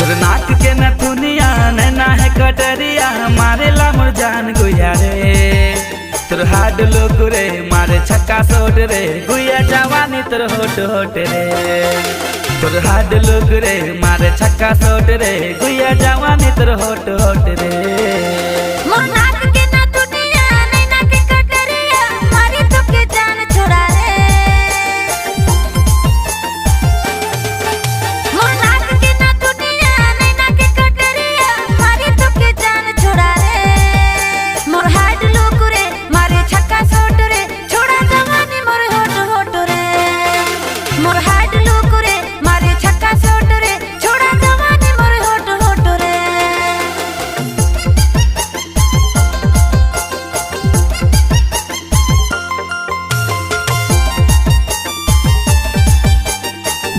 तोर नाक के नथुनिया नैना है कटरिया मारे ला मोर जान गुया रे। तोर हाड लोग रे मारे छक्का सोट रे गुया जवानी तोर होट होट रे। तोर हाड लोग रे मारे छक्का सोट रे गुया जवानी तोर होट होट रे।